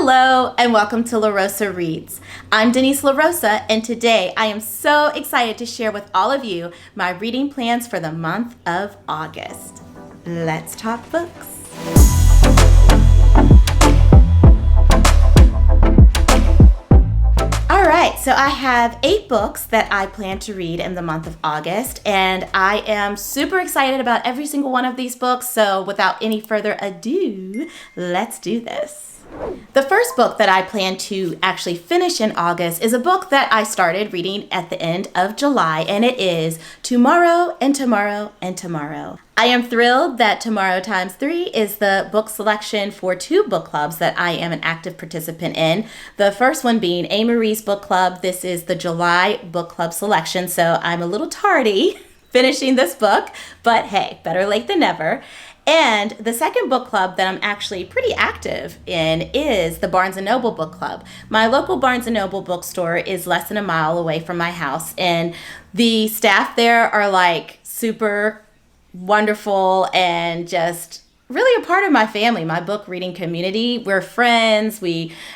Hello and welcome to La Rosa Reads. I'm Denise La Rosa, and today I am so excited to share with all of you my reading plans for the month of August. Let's talk books. All right, so I have 8 books that I plan to read in the month of August, and I am super excited about every single one of these books. So without any further ado, let's do this. The first book that I plan to actually finish in August is a book that I started reading at the end of July, and it is Tomorrow and Tomorrow and Tomorrow. I am thrilled that Tomorrow Times 3 is the book selection for 2 book clubs that I am an active participant in. The first one being A. Marie's book club. This is the July book club selection, so I'm a little tardy finishing this book, but hey, better late than never. And the second book club that I'm actually pretty active in is the Barnes & Noble book club. My local Barnes & Noble bookstore is less than a mile away from my house, and the staff there are like super wonderful and just really a part of my family, my book reading community. We're friends.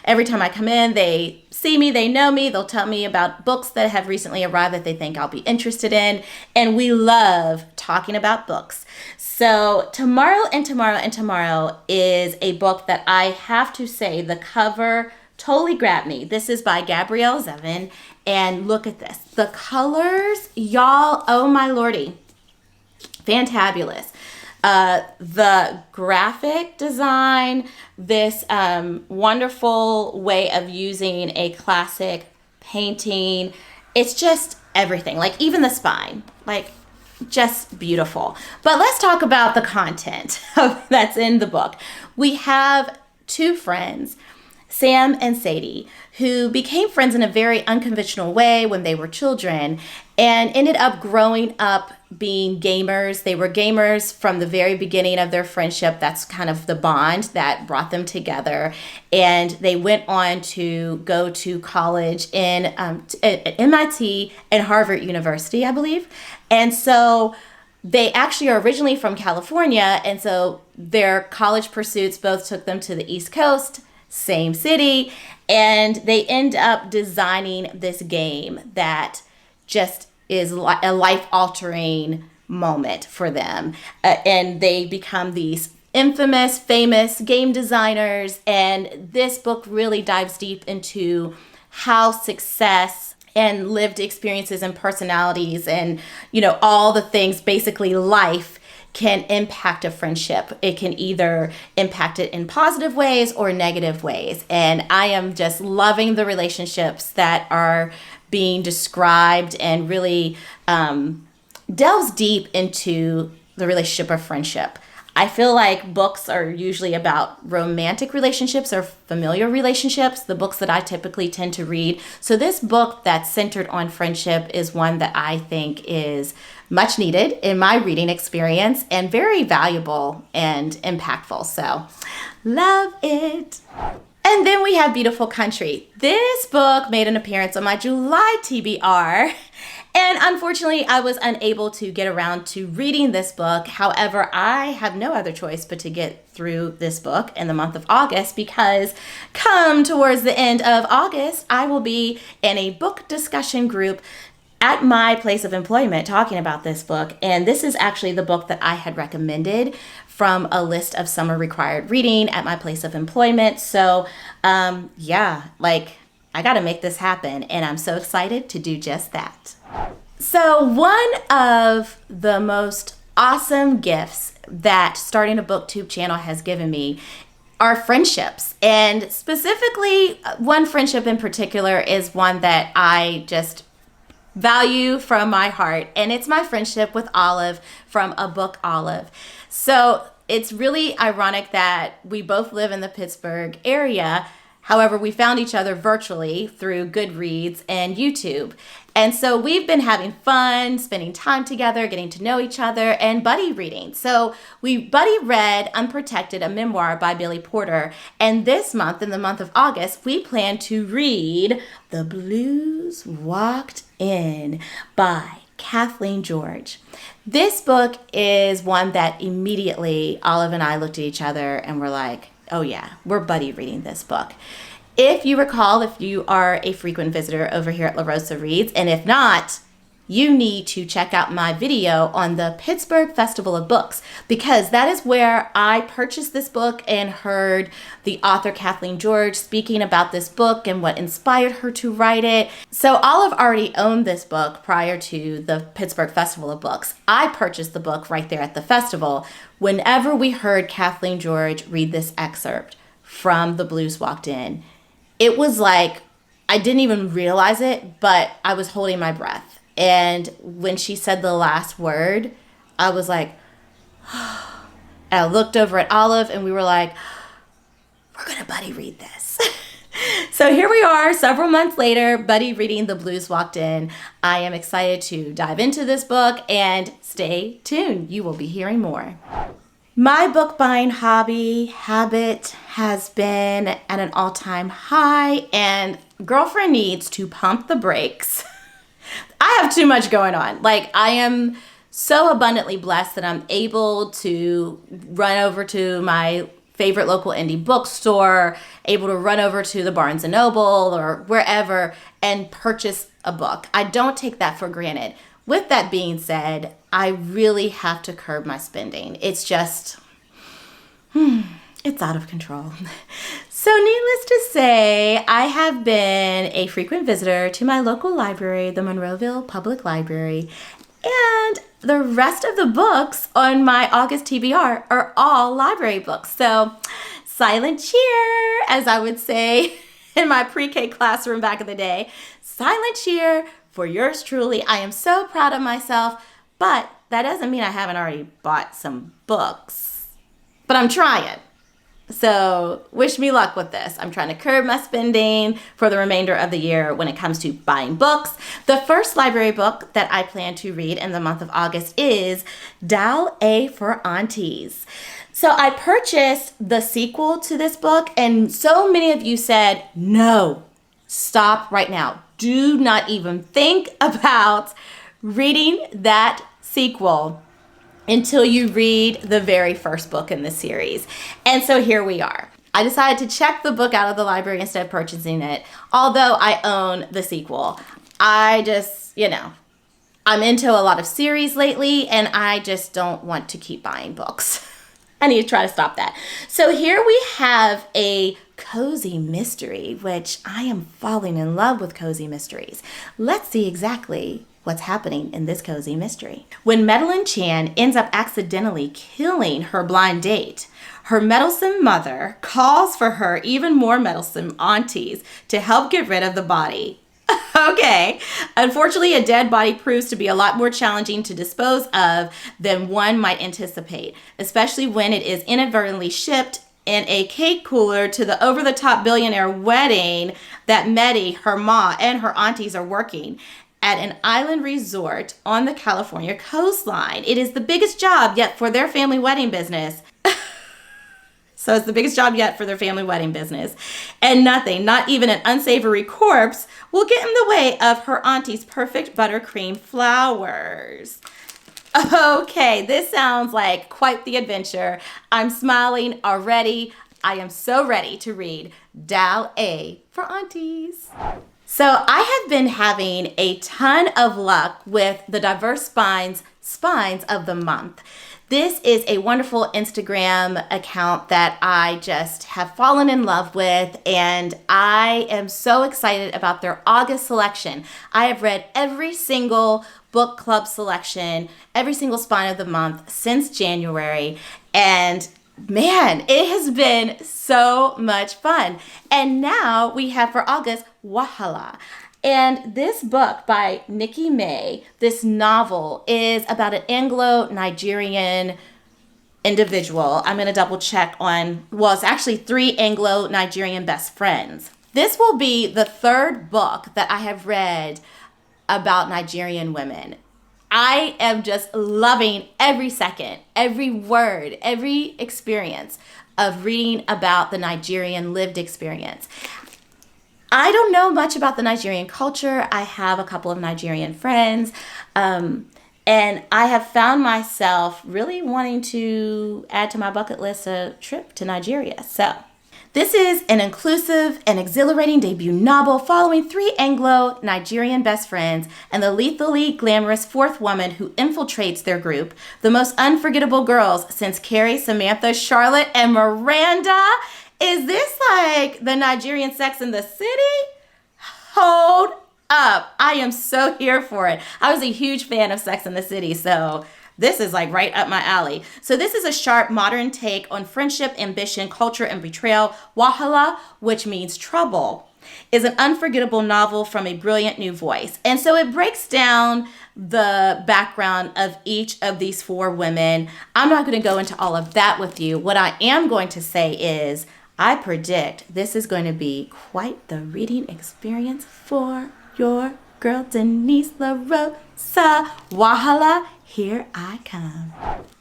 Every time I come in, they see me, they know me, they'll tell me about books that have recently arrived that they think I'll be interested in, and we love talking about books. So Tomorrow and Tomorrow and Tomorrow is a book that I have to say the cover totally grabbed me. This is by Gabrielle Zevin, and look at this. The colors, y'all, oh my lordy, fantabulous. The graphic design, this wonderful way of using a classic painting. It's just everything, like even the spine, like just beautiful. But let's talk about the content that's in the book. We have 2 friends, Sam and Sadie, who became friends in a very unconventional way when they were children and ended up growing up being gamers. They were gamers from the very beginning of their friendship. That's kind of the bond that brought them together. And they went on to go to college in at MIT and Harvard University, I believe. And so they actually are originally from California. And so their college pursuits both took them to the East Coast, same city, and they end up designing this game that just is a life-altering moment for them. And they become these infamous, famous game designers, and this book really dives deep into how success and lived experiences and personalities and, all the things, basically life, can impact a friendship. It can either impact it in positive ways or negative ways. And I am just loving the relationships that are being described and really delves deep into the relationship of friendship. I feel like books are usually about romantic relationships or familiar relationships, the books that I typically tend to read. So this book that's centered on friendship is one that I think is much needed in my reading experience and very valuable and impactful. So love it. And then we have Beautiful Country. This book made an appearance on my July TBR. And unfortunately, I was unable to get around to reading this book. However, I have no other choice but to get through this book in the month of August, because come towards the end of August, I will be in a book discussion group at my place of employment talking about this book. And this is actually the book that I had recommended from a list of summer required reading at my place of employment. So I got to make this happen, and I'm so excited to do just that. So one of the most awesome gifts that starting a BookTube channel has given me are friendships. And specifically, one friendship in particular is one that I just value from my heart, and it's my friendship with Olive from A Book Olive. So it's really ironic that we both live in the Pittsburgh area. However, we found each other virtually through Goodreads and YouTube. And so we've been having fun, spending time together, getting to know each other, and buddy reading. So we buddy read Unprotected, a memoir by Billy Porter. And this month, in the month of August, we plan to read The Blues Walked In by Kathleen George. This book is one that immediately Olive and I looked at each other and were like, Oh yeah, we're buddy reading this book. If you recall, if you are a frequent visitor over here at La Rosa Reads, and if not, you need to check out my video on the Pittsburgh Festival of Books, because that is where I purchased this book and heard the author Kathleen George speaking about this book and what inspired her to write it. So Olive already owned this book prior to the Pittsburgh Festival of Books. I purchased the book right there at the festival whenever we heard Kathleen George read this excerpt from The Blues Walked In. It was like, I didn't even realize it, but I was holding my breath. And when she said the last word, I was like, and I looked over at Olive and we were like, we're going to buddy read this. So here we are, several months later, buddy reading The Blues Walked In. I am excited to dive into this book, and stay tuned. You will be hearing more. My book buying habit has been at an all-time high, and girlfriend needs to pump the brakes. I have too much going on. Like, I am so abundantly blessed that I'm able to run over to my favorite local indie bookstore, able to run over to the Barnes & Noble or wherever and purchase a book. I don't take that for granted. With that being said, I really have to curb my spending. It's just, it's out of control. So needless to say, I have been a frequent visitor to my local library, the Monroeville Public Library, and the rest of the books on my August TBR are all library books. So silent cheer, as I would say in my pre-K classroom back in the day. Silent cheer for yours truly. I am so proud of myself, but that doesn't mean I haven't already bought some books. But I'm trying. So wish me luck with this. I'm trying to curb my spending for the remainder of the year when it comes to buying books. The first library book that I plan to read in the month of August is Dal A for Aunties. So I purchased the sequel to this book, and so many of you said, no, stop right now. Do not even think about reading that sequel until you read the very first book in the series. And so here we are. I decided to check the book out of the library instead of purchasing it, although I own the sequel. I just, I'm into a lot of series lately, and I just don't want to keep buying books. I need to try to stop that. So here we have a cozy mystery, which I am falling in love with cozy mysteries. Let's see exactly what's happening in this cozy mystery. When Madeline Chan ends up accidentally killing her blind date, her meddlesome mother calls for her even more meddlesome aunties to help get rid of the body. Okay. Unfortunately, a dead body proves to be a lot more challenging to dispose of than one might anticipate, especially when it is inadvertently shipped in a cake cooler to the over-the-top billionaire wedding that Meddy, her ma, and her aunties are working at an island resort on the California coastline. It is the biggest job yet for their family wedding business. So it's the biggest job yet for their family wedding business. And nothing, not even an unsavory corpse, will get in the way of her auntie's perfect buttercream flowers. Okay, this sounds like quite the adventure. I'm smiling already. I am so ready to read Dal A for Aunties. So I have been having a ton of luck with the diverse spines of the month. This is a wonderful Instagram account that I just have fallen in love with, and I am so excited about their August selection. I have read every single book club selection, every single spine of the month since January, and man, it has been so much fun. And now we have for August, Wahala. And this book by Nikki May, this novel, is about an Anglo-Nigerian individual. I'm going to double check on, it's actually 3 Anglo-Nigerian best friends. This will be the 3rd book that I have read about Nigerian women. I am just loving every second, every word, every experience of reading about the Nigerian lived experience. I don't know much about the Nigerian culture. I have a couple of Nigerian friends, And I have found myself really wanting to add to my bucket list a trip to Nigeria. So this is an inclusive and exhilarating debut novel following 3 Anglo-Nigerian best friends and the lethally glamorous 4th woman who infiltrates their group, the most unforgettable girls since Carrie, Samantha, Charlotte, and Miranda. Is this like the Nigerian Sex and the City? Hold up. I am so here for it. I was a huge fan of Sex and the City, so this is like right up my alley. So this is a sharp modern take on friendship, ambition, culture, and betrayal. Wahala, which means trouble, is an unforgettable novel from a brilliant new voice. And so it breaks down the background of each of these 4 women. I'm not going to go into all of that with you. What I am going to say is I predict this is going to be quite the reading experience for your girl Denise LaRosa. Wahala, here I come.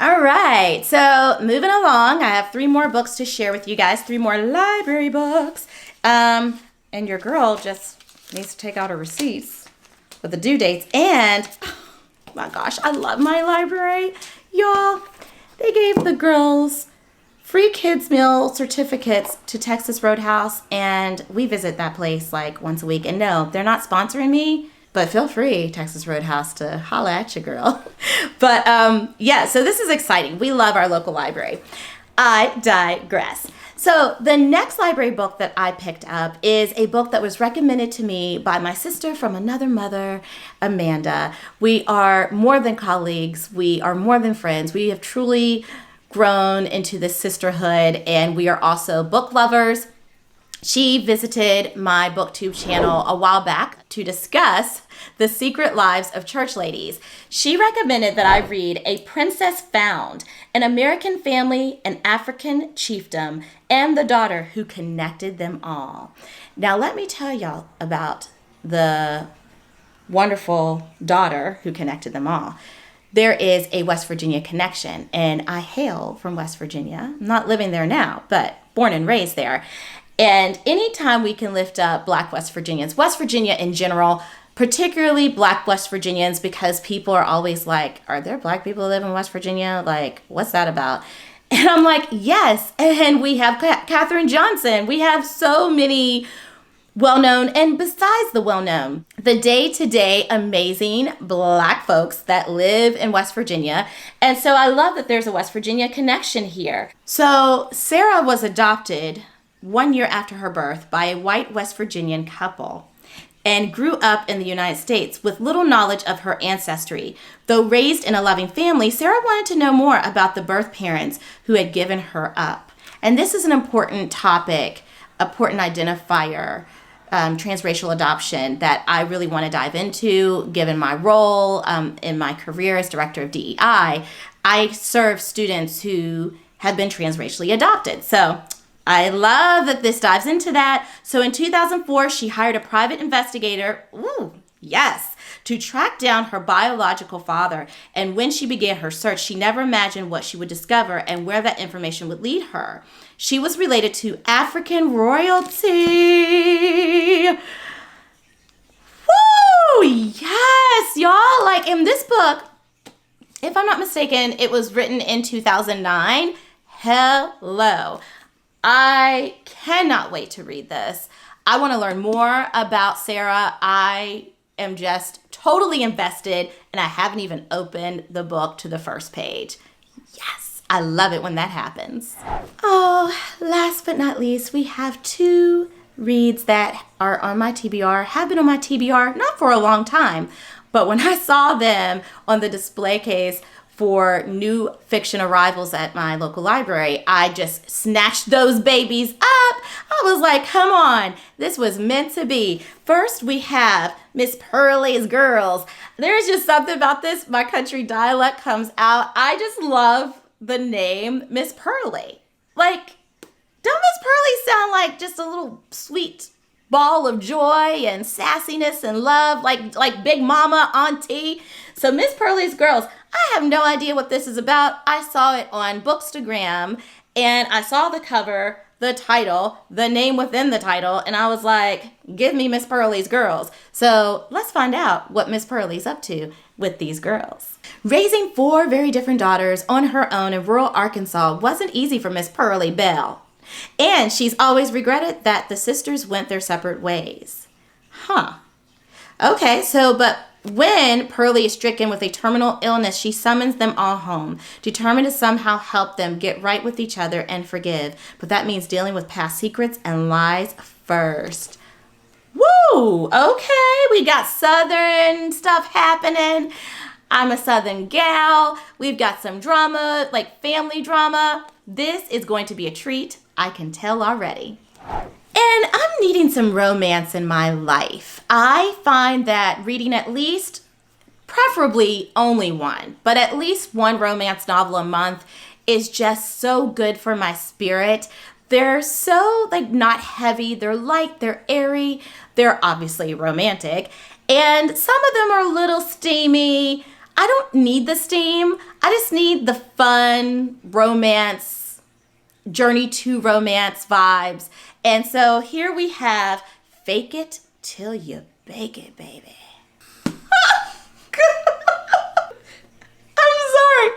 All right, so moving along, I have 3 more books to share with you guys, 3 more library books. And your girl just needs to take out her receipts with the due dates. And, oh my gosh, I love my library. Y'all, they gave the girls free kids meal certificates to Texas Roadhouse, and we visit that place like once a week. And no, they're not sponsoring me, but feel free, Texas Roadhouse, to holla at your girl. But yeah, so this is exciting. We love our local library. I digress. So the next library book that I picked up is a book that was recommended to me by my sister from another mother, Amanda. We are more than colleagues. We are more than friends. We have truly grown into this sisterhood, and we are also book lovers. She visited my BookTube channel a while back to discuss The Secret Lives of Church Ladies. She recommended that I read A Princess Found, an American family, an African chiefdom, and the daughter who connected them all. Now let me tell y'all about the wonderful daughter who connected them all. There is a West Virginia connection, and I hail from West Virginia. I'm not living there now, but born and raised there. And anytime we can lift up Black West Virginians, West Virginia in general, particularly Black West Virginians, because people are always like, are there Black people who live in West Virginia? Like, what's that about? And I'm like, yes. And we have Katherine Johnson. We have so many well-known, and besides the well-known, the day-to-day amazing Black folks that live in West Virginia. And so I love that there's a West Virginia connection here. So Sarah was adopted 1 year after her birth by a white West Virginian couple and grew up in the United States with little knowledge of her ancestry. Though raised in a loving family, Sarah wanted to know more about the birth parents who had given her up. And this is an important topic, important identifier, transracial adoption that I really want to dive into, given my role in my career as director of DEI. I serve students who have been transracially adopted. So I love that this dives into that. So in 2004, she hired a private investigator, to track down her biological father. And when she began her search, she never imagined what she would discover and where that information would lead her. She was related to African royalty. Woo! Yes, y'all. Like in this book, if I'm not mistaken, it was written in 2009. Hello. I cannot wait to read this. I want to learn more about Sarah. I am just totally invested, and I haven't even opened the book to the first page. Yes, I love it when that happens. Oh, last but not least, we have 2 reads that are on my TBR, have been on my TBR, not for a long time, but when I saw them on the display case for new fiction arrivals at my local library, I just snatched those babies up. I was like, come on, this was meant to be. First, we have Miss Pearly's Girls. There's just something about this. My country dialect comes out. I just love the name Miss Pearly. Like, don't Miss Pearly sound like just a little sweet ball of joy and sassiness and love, like Big Mama, Auntie? So Miss Pearly's Girls, I have no idea what this is about. I saw it on Bookstagram and I saw the cover, the title, the name within the title, and I was like, give me Miss Pearly's girls. So let's find out what Miss Pearly's up to with these girls. Raising 4 very different daughters on her own in rural Arkansas wasn't easy for Miss Pearly Bell. And she's always regretted that the sisters went their separate ways. Huh. Okay, but when Pearly is stricken with a terminal illness, she summons them all home, determined to somehow help them get right with each other and forgive. But that means dealing with past secrets and lies first. Woo! Okay, we got Southern stuff happening. I'm a Southern gal. We've got some drama, like family drama. This is going to be a treat. I can tell already. And I'm needing some romance in my life. I find that reading at least, preferably only one, but at least one romance novel a month is just so good for my spirit. They're so not heavy, they're light, they're airy, they're obviously romantic, and some of them are a little steamy. I don't need the steam, I just need the fun romance, journey to romance vibes. And so here we have Fake It Till You Bake It, baby. I'm sorry.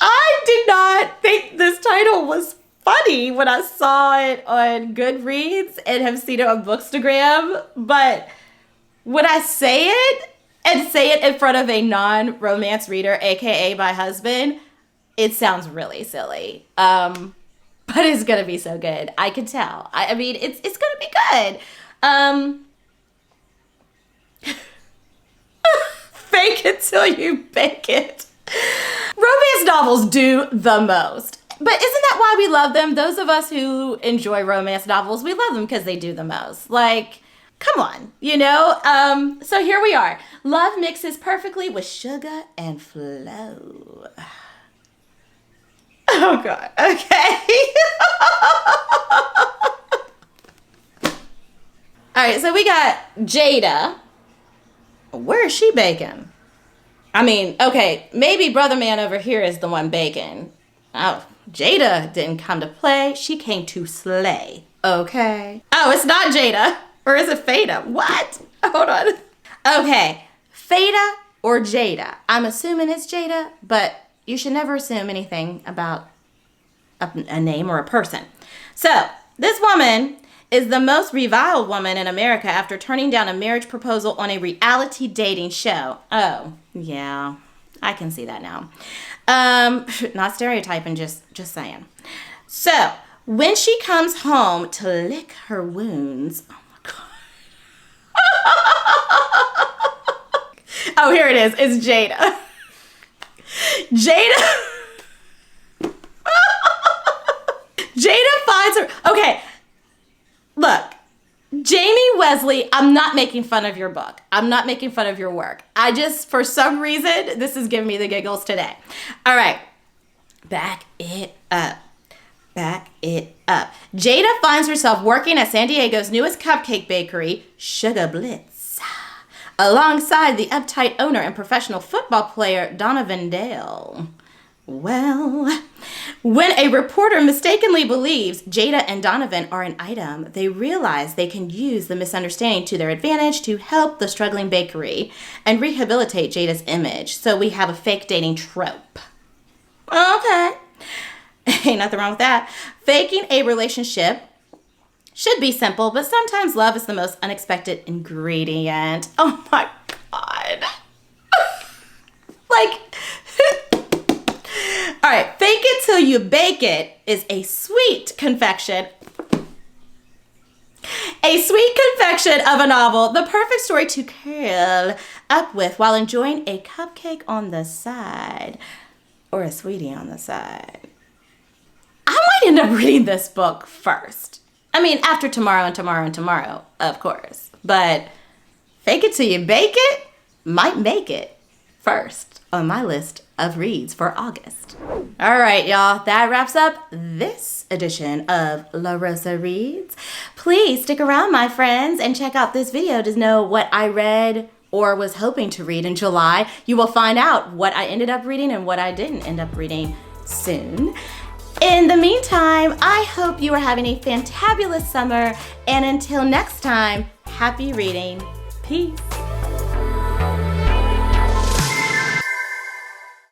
I did not think this title was funny when I saw it on Goodreads and have seen it on Bookstagram. But when I say it and say it in front of a non-romance reader, aka my husband, it sounds really silly. But it's gonna be so good. I can tell. I mean, it's gonna be good. Fake it till you bake it. Romance novels do the most. But isn't that why we love them? Those of us who enjoy romance novels, we love them because they do the most. Like, come on, you know? So here we are. Love mixes perfectly with sugar and flow. Oh, God. Okay. All right, so we got Jada. Where is she baking? I mean, okay, maybe Brother Man over here is the one baking. Oh, Jada didn't come to play. She came to slay. Okay. Oh, it's not Jada. Or is it Fada? What? Hold on. Okay, Fada or Jada. I'm assuming it's Jada, but you should never assume anything about a name or a person. So, this woman is the most reviled woman in America after turning down a marriage proposal on a reality dating show. Oh, yeah, I can see that now. Not stereotyping, just saying. So, when she comes home to lick her wounds, oh my God. Oh, here it is. It's Jada. Jada finds her. Okay, look, Jamie Wesley, I'm not making fun of your book. I'm not making fun of your work. I just, for some reason, this is giving me the giggles today. All right, back it up. Jada finds herself working at San Diego's newest cupcake bakery, Sugar Blitz, alongside the uptight owner and professional football player, Donovan Dale. Well, when a reporter mistakenly believes Jada and Donovan are an item, they realize they can use the misunderstanding to their advantage to help the struggling bakery and rehabilitate Jada's image. So we have a fake dating trope. Okay. Ain't nothing wrong with that. Faking a relationship should be simple, but sometimes love is the most unexpected ingredient. Oh my God. All right, Fake It Till You Bake It is a sweet confection. A sweet confection of a novel, the perfect story to curl up with while enjoying a cupcake on the side or a sweetie on the side. I might end up reading this book first. I mean, after tomorrow and tomorrow and tomorrow, of course. But Fake It Till You Bake It might make it first on my list of reads for August. All right, y'all, that wraps up this edition of La Rosa Reads. Please stick around, my friends, and check out this video to know what I read or was hoping to read in July. You will find out what I ended up reading and what I didn't end up reading soon. In the meantime, I hope you are having a fantabulous summer, and until next time, happy reading. Peace.